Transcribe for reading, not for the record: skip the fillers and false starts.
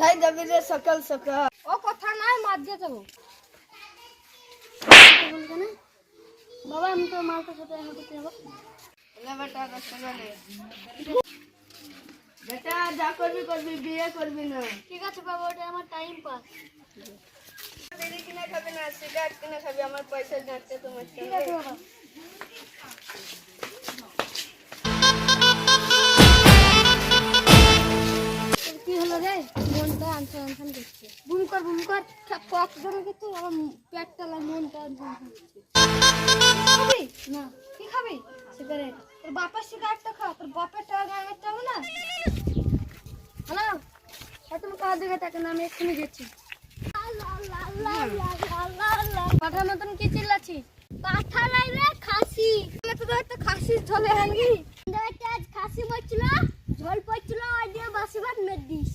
কোথায় যাবি রে সকাল সকাল? ও কথা নাই, মাছ দিয়ে যাবো। বাবা আমি তো মালটার সাথে দেখা করতে যাবো। বেটা রসগোল্লা বেটা যা করবি করবি, বিয়ে করবি না। ঠিক আছে বাবা, ওটা আমার টাইম পাস। বিড়ি কিনে খাবি না, সিগারেট কিনে খাবি, আমার পয়সা যাচ্ছে তোমার। ঠিক আছে বাবা। কি হলো রে? মনটা আনসান আনসান করছে। বুম কর পক ধরে গেছে, আমার পেটটা মনটা আনসান করছে। খাবি না? কি খাবি? সিগারেট। তোর বাপের সিগারেটটা খা, তোর বাপের টাকা গায়ে যাবো না। হ্যালো, তুমি কার দিকে তাকে না, আমি এক্ষুনি গেছি। পাঠার মতন কি চিল্লাচ্ছি? পাঠা নাই রে, খাসি। তোদের একটা খাসির ঝোলে হাঙ্গি। আজ খাসি মরছিল, ঝোল পড়ছিল, ওই দিয়ে বাসি ভাত মেরে দিস।